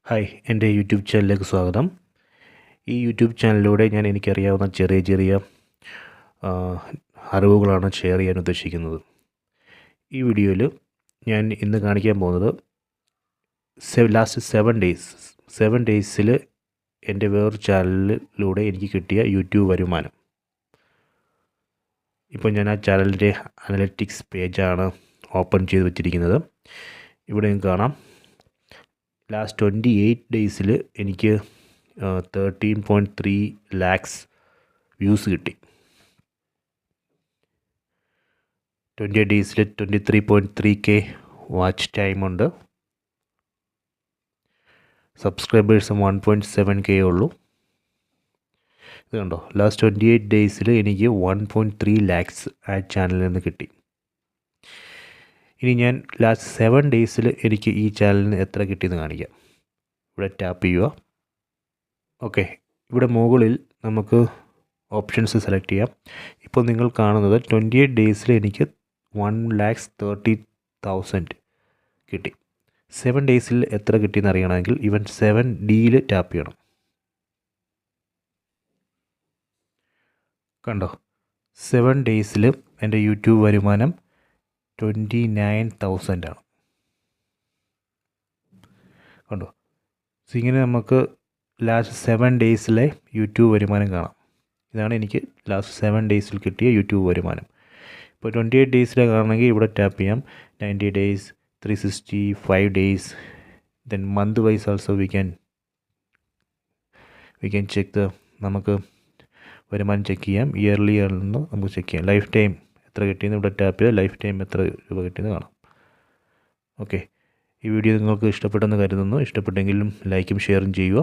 Hi, എൻ്റെ YouTube ചാനലിലേക്ക് സ്വാഗതം. ഈ യൂട്യൂബ് ചാനലിലൂടെ ഞാൻ എനിക്കറിയാവുന്ന ചെറിയ ചെറിയ ആ, അറിവുകളാണ് ഷെയർ ചെയ്യാൻ ഉദ്ദേശിക്കുന്നത്. ഈ വീഡിയോയിൽ ഞാൻ ഇന്ന് കാണിക്കാൻ പോകുന്നത് ലാസ്റ്റ് 7 ഡേയ്സിൽ എൻ്റെ വേറൊരു ചാനലിലൂടെ എനിക്ക് കിട്ടിയ യൂട്യൂബ് വരുമാനം. ഇപ്പോൾ ഞാൻ ആ ചാനലിൻ്റെ അനലറ്റിക്സ് പേജാണ് ഓപ്പൺ ചെയ്ത് വെച്ചിരിക്കുന്നത്. ഇവിടെ നിങ്ങൾക്ക് കാണാം, ലാസ്റ്റ് 28 ഡേയ്സിൽ എനിക്ക് 13.3 ലാക്സ് വ്യൂസ് കിട്ടി. 28 ഡേയ്സിൽ 23.3K വാച്ച് ടൈമുണ്ട്. സബ്സ്ക്രൈബേഴ്സും 1.7K ഉള്ളൂ. ഇത് കണ്ടോ, ലാസ്റ്റ് 28 ഡേയ്സിൽ എനിക്ക് 1.3 ലാക്സ് ആ ചാനലിൽ നിന്ന് കിട്ടി. ഇനി ഞാൻ ലാസ്റ്റ് 7 ഡേയ്സിൽ എനിക്ക് ഈ ചാനലിൽ നിന്ന് എത്ര കിട്ടിയെന്ന് കാണിക്കാം. ഇവിടെ ടാപ്പ് ചെയ്യുക. ഓക്കെ, ഇവിടെ മുകളിൽ നമുക്ക് ഓപ്ഷൻസ് സെലക്ട് ചെയ്യാം. ഇപ്പോൾ നിങ്ങൾ കാണുന്നത് 28 ഡേയ്സിൽ എനിക്ക് 1,30,000 കിട്ടി. 7 ഡേയ്സിൽ എത്ര കിട്ടിയെന്ന് അറിയണമെങ്കിൽ ഇവൻ 7Dയിൽ ടാപ്പ് ചെയ്യണം. കണ്ടോ, 7 ഡേയ്സിൽ എൻ്റെ യൂട്യൂബ് വരുമാനം 29,000 ആണ്. കണ്ടോ, ഇങ്ങനെ നമുക്ക് ലാസ്റ്റ് 7 ഡേയ്സിലെ യൂട്യൂബ് വരുമാനം കാണാം. ഇതാണ് എനിക്ക് ലാസ്റ്റ് 7 ഡേയ്സിൽ കിട്ടിയ യൂട്യൂബ് വരുമാനം. ഇപ്പോൾ 28 ഡേയ്സിലെ കാണണമെങ്കിൽ ഇവിടെ ടാപ്പ് ചെയ്യാം. 90 days, 365 days, then month vice also we can check നമുക്ക് വരുമാനം ചെക്ക് ചെയ്യാം. ഇയർലി ആണെന്ന് നമുക്ക് ചെക്ക് ചെയ്യാം. ലൈഫ് ടൈം എത്ര കിട്ടിയെന്ന് ഇവിടെ ടാപ്പ് ചെയ്താൽ ലൈഫ് ടൈം എത്ര രൂപ കിട്ടിയെന്ന് കാണാം. ഓക്കെ, ഈ വീഡിയോ നിങ്ങൾക്ക് ഇഷ്ടപ്പെട്ടെന്ന് കരുതുന്നു. ഇഷ്ടപ്പെട്ടെങ്കിലും ലൈക്കും ഷെയറും ചെയ്യുക.